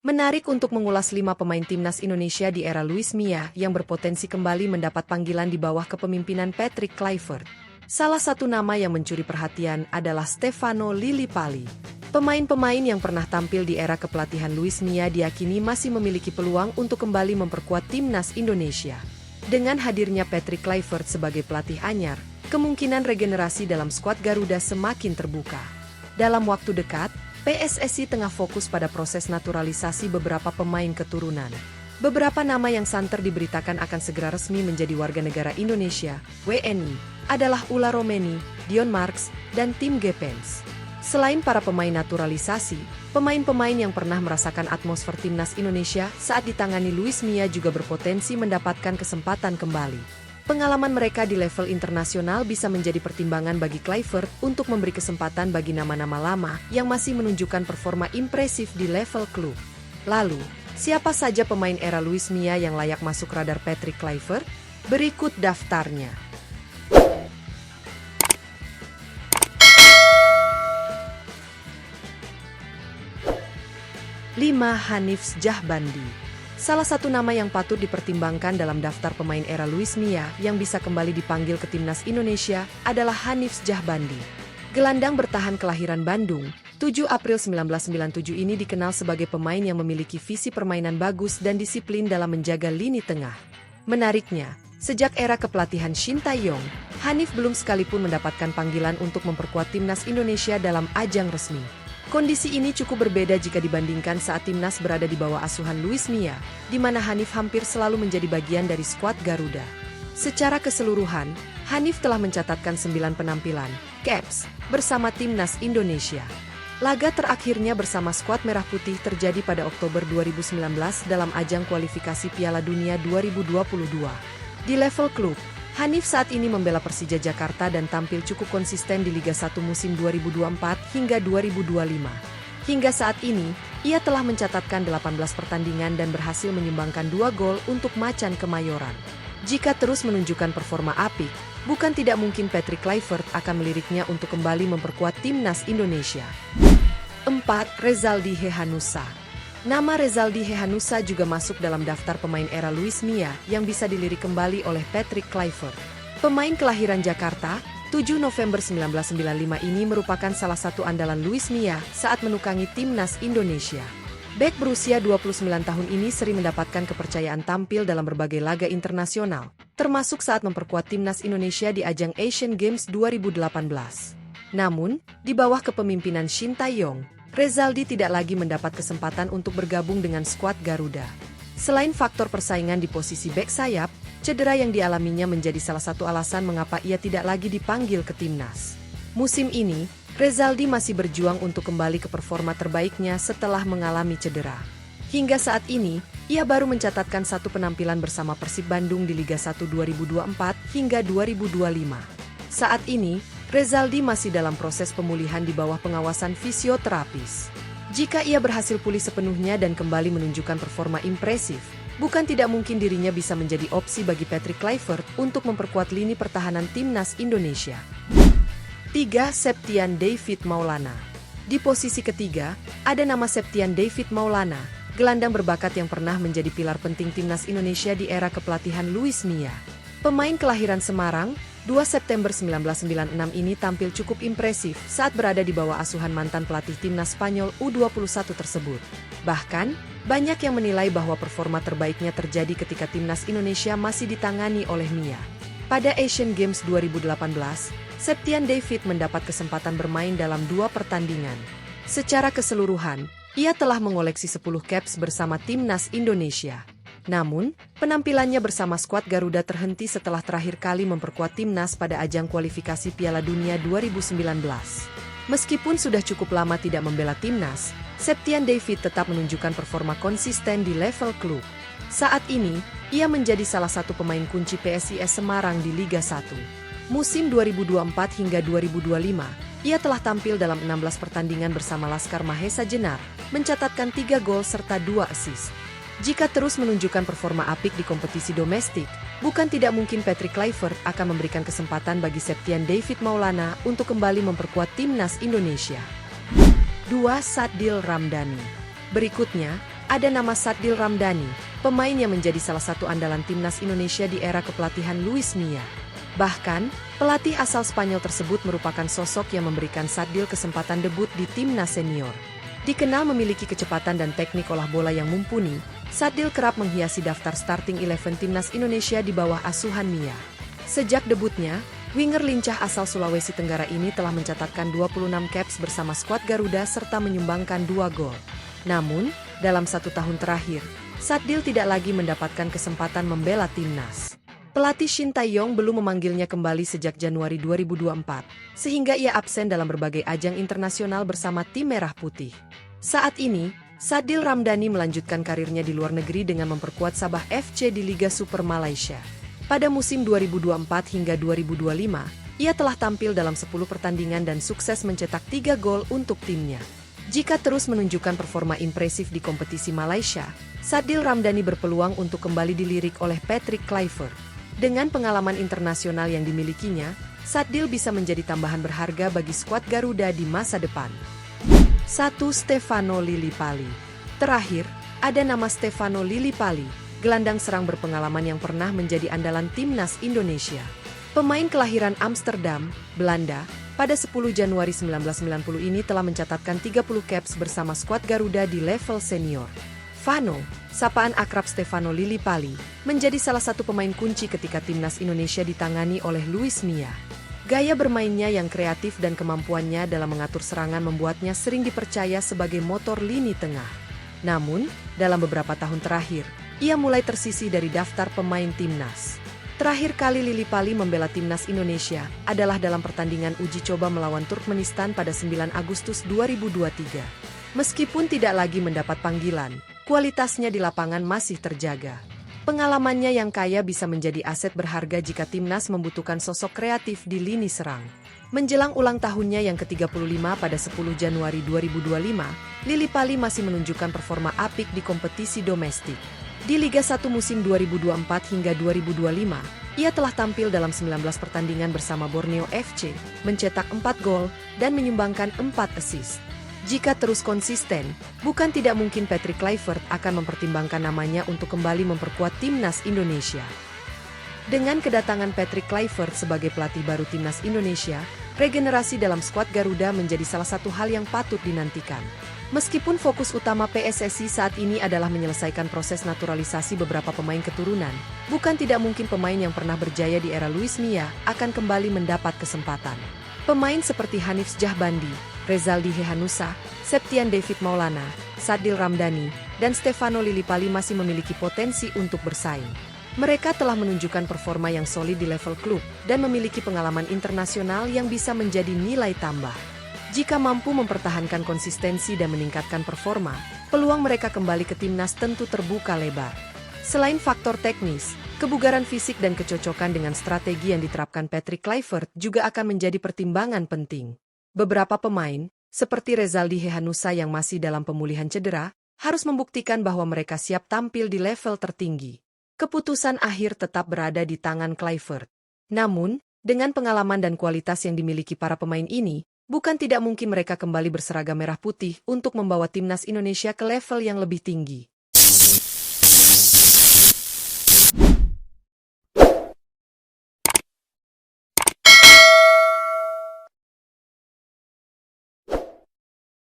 Menarik untuk mengulas 5 pemain timnas Indonesia di era Luis Milla yang berpotensi kembali mendapat panggilan di bawah kepemimpinan Patrick Kluivert. Salah satu nama yang mencuri perhatian adalah Stefano Lillipali. Pemain-pemain yang pernah tampil di era kepelatihan Luis Milla diyakini masih memiliki peluang untuk kembali memperkuat timnas Indonesia. Dengan hadirnya Patrick Kluivert sebagai pelatih anyar, kemungkinan regenerasi dalam skuad Garuda semakin terbuka. Dalam waktu dekat, PSSI tengah fokus pada proses naturalisasi beberapa pemain keturunan. Beberapa nama yang santer diberitakan akan segera resmi menjadi warga negara Indonesia, WNI, adalah Ula Romeni, Dion Marks, dan Tim Gepens. Selain para pemain naturalisasi, pemain-pemain yang pernah merasakan atmosfer timnas Indonesia saat ditangani Luis Milla juga berpotensi mendapatkan kesempatan kembali. Pengalaman mereka di level internasional bisa menjadi pertimbangan bagi Kluivert untuk memberi kesempatan bagi nama-nama lama yang masih menunjukkan performa impresif di level klub. Lalu, siapa saja pemain era Luis Milla yang layak masuk radar Patrick Kluivert? Berikut daftarnya. 5. Hanif Syahbandi. Salah satu nama yang patut dipertimbangkan dalam daftar pemain era Luis Milla yang bisa kembali dipanggil ke timnas Indonesia adalah Hanif Syahbandi. Gelandang bertahan kelahiran Bandung, 7 April 1997 ini dikenal sebagai pemain yang memiliki visi permainan bagus dan disiplin dalam menjaga lini tengah. Menariknya, sejak era kepelatihan Shin Tae-yong, Hanif belum sekalipun mendapatkan panggilan untuk memperkuat timnas Indonesia dalam ajang resmi. Kondisi ini cukup berbeda jika dibandingkan saat timnas berada di bawah asuhan Luis Milla, di mana Hanif hampir selalu menjadi bagian dari skuad Garuda. Secara keseluruhan, Hanif telah mencatatkan 9 penampilan, caps, bersama timnas Indonesia. Laga terakhirnya bersama skuad Merah Putih terjadi pada Oktober 2019 dalam ajang kualifikasi Piala Dunia 2022. Di level klub, Hanif saat ini membela Persija Jakarta dan tampil cukup konsisten di Liga 1 musim 2024 hingga 2025. Hingga saat ini, ia telah mencatatkan 18 pertandingan dan berhasil menyumbangkan 2 gol untuk Macan Kemayoran. Jika terus menunjukkan performa apik, bukan tidak mungkin Patrick Kluivert akan meliriknya untuk kembali memperkuat timnas Indonesia. 4. Rezaldi Hehanussa. Nama Rezaldi Hehanussa juga masuk dalam daftar pemain era Luis Milla yang bisa dilirik kembali oleh Patrick Kluivert. Pemain kelahiran Jakarta, 7 November 1995 ini merupakan salah satu andalan Luis Milla saat menukangi timnas Indonesia. Bek berusia 29 tahun ini sering mendapatkan kepercayaan tampil dalam berbagai laga internasional, termasuk saat memperkuat timnas Indonesia di ajang Asian Games 2018. Namun, di bawah kepemimpinan Shin Tae-yong, Rezaldi tidak lagi mendapat kesempatan untuk bergabung dengan skuad Garuda. Selain faktor persaingan di posisi bek sayap, cedera yang dialaminya menjadi salah satu alasan mengapa ia tidak lagi dipanggil ke timnas. Musim ini, Rezaldi masih berjuang untuk kembali ke performa terbaiknya setelah mengalami cedera. Hingga saat ini, ia baru mencatatkan 1 penampilan bersama Persib Bandung di Liga 1 2024 hingga 2025. Saat ini, Rezaldi masih dalam proses pemulihan di bawah pengawasan fisioterapis. Jika ia berhasil pulih sepenuhnya dan kembali menunjukkan performa impresif, bukan tidak mungkin dirinya bisa menjadi opsi bagi Patrick Kluivert untuk memperkuat lini pertahanan timnas Indonesia. 3. Septian David Maulana. Di posisi ketiga, ada nama Septian David Maulana, gelandang berbakat yang pernah menjadi pilar penting timnas Indonesia di era kepelatihan Luis Milla. Pemain kelahiran Semarang, 2 September 1996 ini tampil cukup impresif saat berada di bawah asuhan mantan pelatih timnas Spanyol U21 tersebut. Bahkan, banyak yang menilai bahwa performa terbaiknya terjadi ketika timnas Indonesia masih ditangani oleh Milla. Pada Asian Games 2018, Septian David mendapat kesempatan bermain dalam 2 pertandingan. Secara keseluruhan, ia telah mengoleksi 10 caps bersama timnas Indonesia. Namun, penampilannya bersama skuad Garuda terhenti setelah terakhir kali memperkuat timnas pada ajang kualifikasi Piala Dunia 2019. Meskipun sudah cukup lama tidak membela timnas, Septian David tetap menunjukkan performa konsisten di level klub. Saat ini, ia menjadi salah satu pemain kunci PSIS Semarang di Liga 1. Musim 2024 hingga 2025, ia telah tampil dalam 16 pertandingan bersama Laskar Mahesa Jenar, mencatatkan 3 gol serta 2 assist. Jika terus menunjukkan performa apik di kompetisi domestik, bukan tidak mungkin Patrick Kluivert akan memberikan kesempatan bagi Septian David Maulana untuk kembali memperkuat timnas Indonesia. 2. Sadil Ramdhani. Berikutnya, ada nama Sadil Ramdhani, pemain yang menjadi salah satu andalan timnas Indonesia di era kepelatihan Luis Milla. Bahkan, pelatih asal Spanyol tersebut merupakan sosok yang memberikan Sadil kesempatan debut di timnas senior. Dikenal memiliki kecepatan dan teknik olah bola yang mumpuni, Sadil kerap menghiasi daftar starting 11 timnas Indonesia di bawah asuhan Milla. Sejak debutnya, winger lincah asal Sulawesi Tenggara ini telah mencatatkan 26 caps bersama skuad Garuda serta menyumbangkan 2 gol. Namun, dalam 1 tahun terakhir, Sadil tidak lagi mendapatkan kesempatan membela timnas. Pelatih Shin Tae-yong belum memanggilnya kembali sejak Januari 2024, sehingga ia absen dalam berbagai ajang internasional bersama tim Merah Putih. Saat ini, Sadil Ramdhani melanjutkan karirnya di luar negeri dengan memperkuat Sabah FC di Liga Super Malaysia. Pada musim 2024 hingga 2025, ia telah tampil dalam 10 pertandingan dan sukses mencetak 3 gol untuk timnya. Jika terus menunjukkan performa impresif di kompetisi Malaysia, Sadil Ramdhani berpeluang untuk kembali dilirik oleh Patrick Kluivert. Dengan pengalaman internasional yang dimilikinya, Sadil bisa menjadi tambahan berharga bagi skuad Garuda di masa depan. 1. Stefano Lillipali. Terakhir, ada nama Stefano Lillipali, gelandang serang berpengalaman yang pernah menjadi andalan timnas Indonesia. Pemain kelahiran Amsterdam, Belanda, pada 10 Januari 1990 ini telah mencatatkan 30 caps bersama skuad Garuda di level senior. Fano, sapaan akrab Stefano Lillipali, menjadi salah satu pemain kunci ketika timnas Indonesia ditangani oleh Luis Milla. Gaya bermainnya yang kreatif dan kemampuannya dalam mengatur serangan membuatnya sering dipercaya sebagai motor lini tengah. Namun, dalam beberapa tahun terakhir, ia mulai tersisih dari daftar pemain timnas. Terakhir kali Lillipali membela timnas Indonesia adalah dalam pertandingan uji coba melawan Turkmenistan pada 9 Agustus 2023. Meskipun tidak lagi mendapat panggilan, kualitasnya di lapangan masih terjaga. Pengalamannya yang kaya bisa menjadi aset berharga jika timnas membutuhkan sosok kreatif di lini serang. Menjelang ulang tahunnya yang ke-35 pada 10 Januari 2025, Lillipali masih menunjukkan performa apik di kompetisi domestik. Di Liga 1 musim 2024 hingga 2025, ia telah tampil dalam 19 pertandingan bersama Borneo FC, mencetak 4 gol, dan menyumbangkan 4 assist. Jika terus konsisten, bukan tidak mungkin Patrick Kluivert akan mempertimbangkan namanya untuk kembali memperkuat timnas Indonesia. Dengan kedatangan Patrick Kluivert sebagai pelatih baru timnas Indonesia, regenerasi dalam skuad Garuda menjadi salah satu hal yang patut dinantikan. Meskipun fokus utama PSSI saat ini adalah menyelesaikan proses naturalisasi beberapa pemain keturunan, bukan tidak mungkin pemain yang pernah berjaya di era Luis Milla akan kembali mendapat kesempatan. Pemain seperti Hanif Djahbandi, Rezaldi Hehanussa, Septian David Maulana, Sadil Ramdhani, dan Stefano Lillipali masih memiliki potensi untuk bersaing. Mereka telah menunjukkan performa yang solid di level klub dan memiliki pengalaman internasional yang bisa menjadi nilai tambah. Jika mampu mempertahankan konsistensi dan meningkatkan performa, peluang mereka kembali ke timnas tentu terbuka lebar. Selain faktor teknis, kebugaran fisik dan kecocokan dengan strategi yang diterapkan Patrick Kluivert juga akan menjadi pertimbangan penting. Beberapa pemain, seperti Rezaldi Hehanussa yang masih dalam pemulihan cedera, harus membuktikan bahwa mereka siap tampil di level tertinggi. Keputusan akhir tetap berada di tangan Kluivert. Namun, dengan pengalaman dan kualitas yang dimiliki para pemain ini, bukan tidak mungkin mereka kembali berseragam merah putih untuk membawa timnas Indonesia ke level yang lebih tinggi.